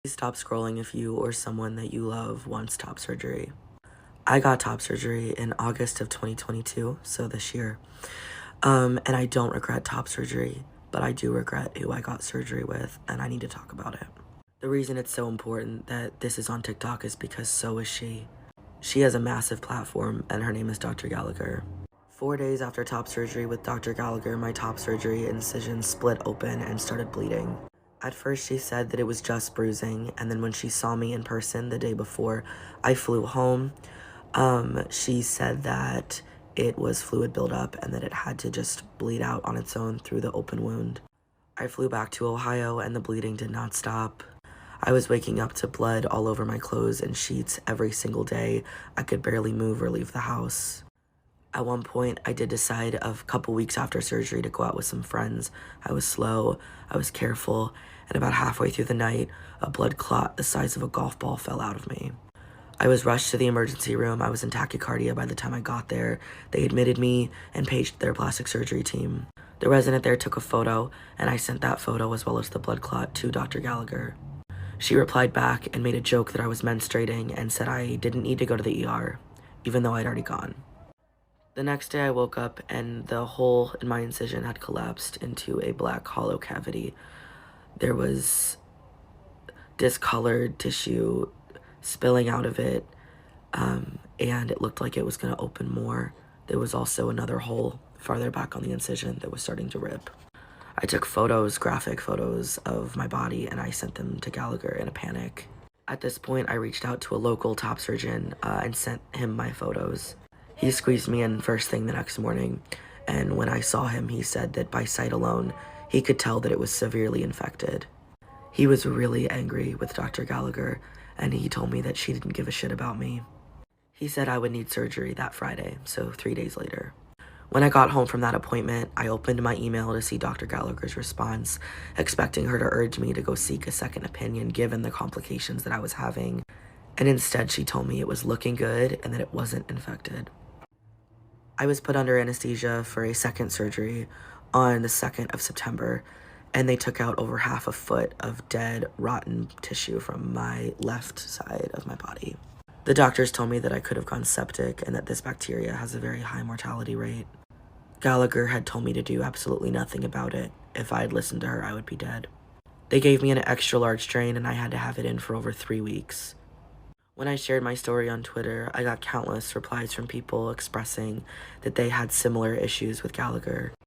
Please stop scrolling if you or someone that you love wants top surgery. I got top surgery in August of 2022, so this year. And I don't regret top surgery, but I do regret who I got surgery with, and I need to talk about it. The reason it's so important that this is on TikTok is because so is she. She has a massive platform, and her name is Dr. Gallagher. 4 days after top surgery with Dr. Gallagher, my top surgery incision split open and started bleeding. At first, she said that it was just bruising, and then when she saw me in person the day before I flew home, she said that it was fluid buildup and that it had to just bleed out on its own through the open wound. I flew back to Ohio, and the bleeding did not stop. I was waking up to blood all over my clothes and sheets every single day. I could barely move or leave the house. At one point, I did decide a couple weeks after surgery to go out with some friends. I was slow, I was careful, and about halfway through the night, a blood clot the size of a golf ball fell out of me. I was rushed to the emergency room. I was in tachycardia by the time I got there. They admitted me and paged their plastic surgery team. The resident there took a photo, and I sent that photo as well as the blood clot to Dr. Gallagher. She replied back and made a joke that I was menstruating and said I didn't need to go to the ER, even though I'd already gone. The next day I woke up and the hole in my incision had collapsed into a black hollow cavity. There was discolored tissue spilling out of it, and it looked like it was going to open more. There was also another hole farther back on the incision that was starting to rip. I took photos, graphic photos of my body, and I sent them to Gallagher in a panic. At this point, I reached out to a local top surgeon and sent him my photos. He squeezed me in first thing the next morning, and when I saw him, he said that by sight alone, he could tell that it was severely infected. He was really angry with Dr. Gallagher, and he told me that she didn't give a shit about me. He said I would need surgery that Friday, so 3 days later. When I got home from that appointment, I opened my email to see Dr. Gallagher's response, expecting her to urge me to go seek a second opinion given the complications that I was having, and instead she told me it was looking good and that it wasn't infected. I was put under anesthesia for a second surgery on the 2nd of September, and they took out over half a foot of dead, rotten tissue from my left side of my body. The doctors told me that I could have gone septic and that this bacteria has a very high mortality rate. Gallagher had told me to do absolutely nothing about it. If I had listened to her, I would be dead. They gave me an extra large drain and I had to have it in for over 3 weeks. When I shared my story on Twitter, I got countless replies from people expressing that they had similar issues with Gallagher.